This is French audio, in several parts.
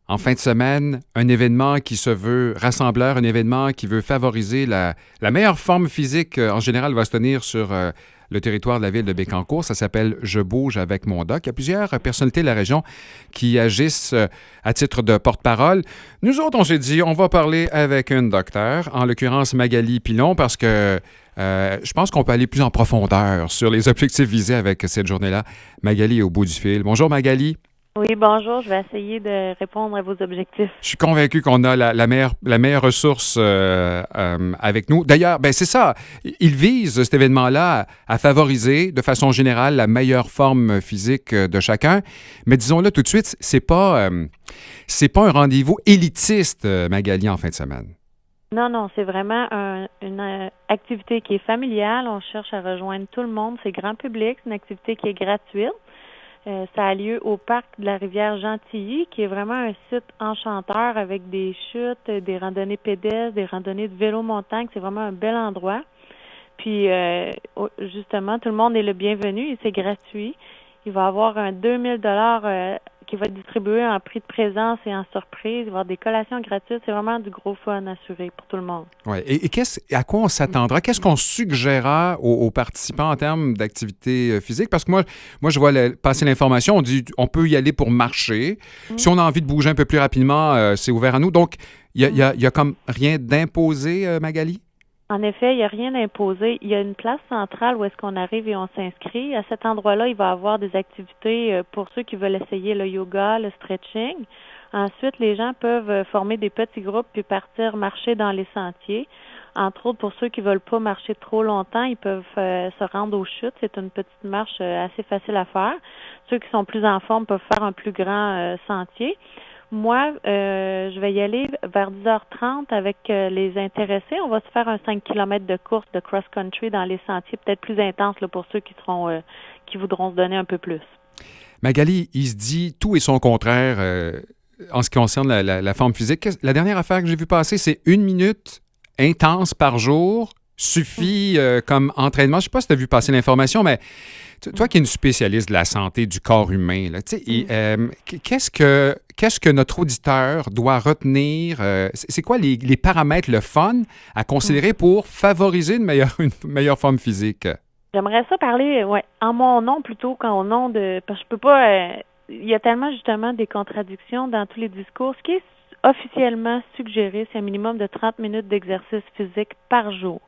En fin de semaine, un événement qui se veut rassembleur, un événement qui veut favoriser la meilleure forme physique en général va se tenir sur le territoire de la ville de Bécancour. Ça s'appelle Je bouge avec mon doc. Il y a plusieurs personnalités de la région qui agissent à titre de porte-parole. Nous autres, on s'est dit, on va parler avec une docteure, en l'occurrence Magali Pilon, parce que je pense qu'on peut aller plus en profondeur sur les objectifs visés avec cette journée-là. Magali est au bout du fil. Bonjour Magali. Oui, bonjour. Je vais essayer de répondre à vos objectifs. Je suis convaincu qu'on a la meilleure ressource avec nous. D'ailleurs, ben c'est ça. Il vise cet événement-là à favoriser de façon générale la meilleure forme physique de chacun. Mais disons-le tout de suite, c'est pas un rendez-vous élitiste, Magali, en fin de semaine. Non, c'est vraiment une activité qui est familiale. On cherche à rejoindre tout le monde. C'est grand public. C'est une activité qui est gratuite. Ça a lieu au parc de la rivière Gentilly, qui est vraiment un site enchanteur avec des chutes, des randonnées pédestres, des randonnées de vélo-montagne. C'est vraiment un bel endroit. Puis, justement, tout le monde est le bienvenu et c'est gratuit. Il va y avoir un 2000 $ qui va être distribué en prix de présence et en surprise. Il va y avoir des collations gratuites. C'est vraiment du gros fun assuré pour tout le monde. Ouais. Et à quoi on s'attendra? Qu'est-ce qu'on suggérera aux participants en termes d'activité physique? Parce que moi je vois passer l'information, on dit on peut y aller pour marcher. Si on a envie de bouger un peu plus rapidement, c'est ouvert à nous. Donc, il y a comme rien d'imposé, Magali? En effet, il n'y a rien d'imposé. Il y a une place centrale où est-ce qu'on arrive et on s'inscrit. À cet endroit-là, il va y avoir des activités pour ceux qui veulent essayer le yoga, le stretching. Ensuite, les gens peuvent former des petits groupes puis partir marcher dans les sentiers. Entre autres, pour ceux qui veulent pas marcher trop longtemps, ils peuvent se rendre aux chutes. C'est une petite marche assez facile à faire. Ceux qui sont plus en forme peuvent faire un plus grand sentier. Moi, je vais y aller vers 10h30 avec les intéressés. On va se faire un 5 km de course de cross-country dans les sentiers, peut-être plus intense là, pour ceux qui voudront se donner un peu plus. Magali, il se dit tout et son contraire en ce qui concerne la forme physique. La dernière affaire que j'ai vue passer, c'est 1 minute intense par jour suffit comme entraînement. Je ne sais pas si tu as vu passer l'information, mais toi qui es une spécialiste de la santé du corps humain, là, qu'est-ce que notre auditeur doit retenir? C'est quoi les paramètres, le fun à considérer pour favoriser une meilleure forme physique? J'aimerais ça parler en mon nom plutôt qu'en nom de... Parce que je peux pas... il y a tellement justement des contradictions dans tous les discours. Ce qui est officiellement suggéré, c'est un minimum de 30 minutes d'exercice physique par jour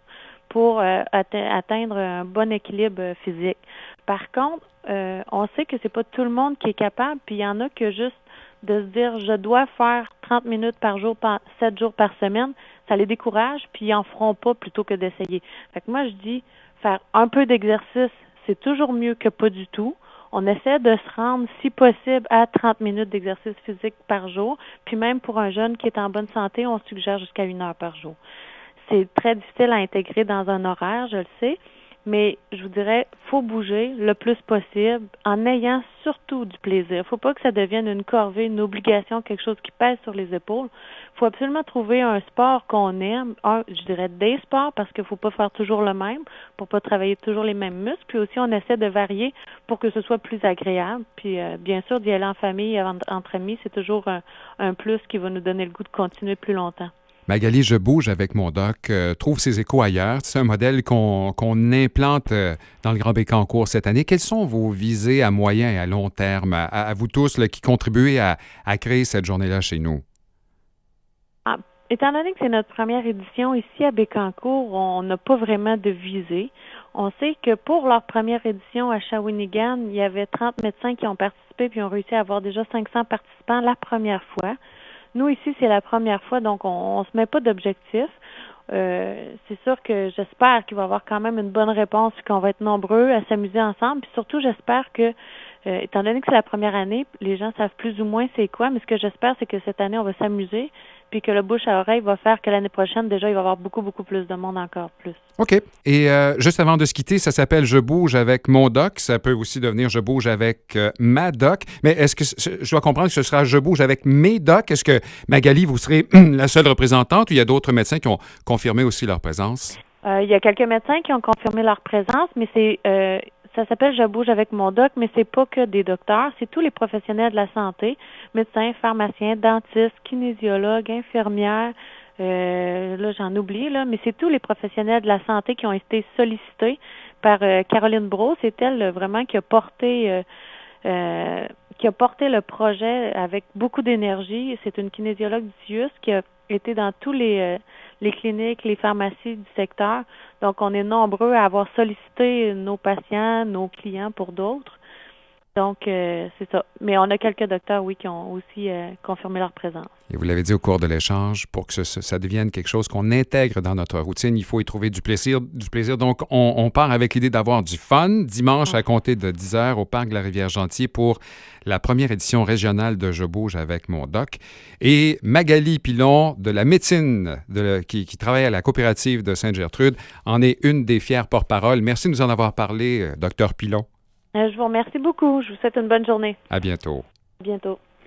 pour atteindre un bon équilibre physique. Par contre, on sait que c'est pas tout le monde qui est capable, puis il y en a que juste de se dire je dois faire 30 minutes par jour, 7 jours par semaine, ça les décourage, puis ils en feront pas plutôt que d'essayer. Fait que moi, je dis faire un peu d'exercice, c'est toujours mieux que pas du tout. On essaie de se rendre, si possible, à 30 minutes d'exercice physique par jour, puis même pour un jeune qui est en bonne santé, on suggère jusqu'à 1 heure par jour. C'est très difficile à intégrer dans un horaire, je le sais, mais je vous dirais, faut bouger le plus possible en ayant surtout du plaisir. Faut pas que ça devienne une corvée, une obligation, quelque chose qui pèse sur les épaules. Faut absolument trouver un sport qu'on aime, je dirais des sports parce qu'il faut pas faire toujours le même, pour pas travailler toujours les mêmes muscles. Puis aussi, on essaie de varier pour que ce soit plus agréable. Puis bien sûr, d'y aller en famille, entre amis, c'est toujours un plus qui va nous donner le goût de continuer plus longtemps. Magali, je bouge avec mon doc, trouve ses échos ailleurs. C'est un modèle qu'on implante dans le Grand Bécancour cette année. Quelles sont vos visées à moyen et à long terme, à vous tous là, qui contribuez à créer cette journée-là chez nous? Étant donné que c'est notre première édition ici à Bécancour, on n'a pas vraiment de visée. On sait que pour leur première édition à Shawinigan, il y avait 30 médecins qui ont participé puis ont réussi à avoir déjà 500 participants la première fois. Nous, ici, c'est la première fois, donc on se met pas d'objectif. C'est sûr que j'espère qu'il va y avoir quand même une bonne réponse et qu'on va être nombreux à s'amuser ensemble. Puis surtout, j'espère que, étant donné que c'est la première année, les gens savent plus ou moins c'est quoi, mais ce que j'espère, c'est que cette année, on va s'amuser, puis que le bouche à oreille va faire que l'année prochaine, déjà, il va y avoir beaucoup, beaucoup plus de monde encore plus. OK. Et juste avant de se quitter, ça s'appelle Je bouge avec mon doc. Ça peut aussi devenir Je bouge avec ma doc. Mais est-ce que je dois comprendre que ce sera Je bouge avec mes docs? Est-ce que, Magali, vous serez la seule représentante ou il y a d'autres médecins qui ont confirmé aussi leur présence? Il y a quelques médecins qui ont confirmé leur présence, mais Ça s'appelle Je bouge avec mon doc, mais c'est pas que des docteurs, c'est tous les professionnels de la santé, médecins, pharmaciens, dentistes, kinésiologues, infirmières. Là, j'en oublie, là, mais c'est tous les professionnels de la santé qui ont été sollicités par Caroline Brault. C'est elle vraiment qui a porté le projet avec beaucoup d'énergie. C'est une kinésiologue du CIUS qui a été dans tous les cliniques, les pharmacies du secteur. Donc, on est nombreux à avoir sollicité nos patients, nos clients pour d'autres. Donc, c'est ça. Mais on a quelques docteurs, oui, qui ont aussi confirmé leur présence. Et vous l'avez dit au cours de l'échange, pour que ça devienne quelque chose qu'on intègre dans notre routine, il faut y trouver du plaisir. Donc, on part avec l'idée d'avoir du fun dimanche à compter de 10 heures au Parc de la Rivière-Gentil pour la première édition régionale de Je bouge avec mon doc. Et Magali Pilon de la médecine qui travaille à la coopérative de Sainte-Gertrude en est une des fières porte-parole. Merci de nous en avoir parlé, Dr Pilon. Je vous remercie beaucoup. Je vous souhaite une bonne journée. À bientôt. À bientôt.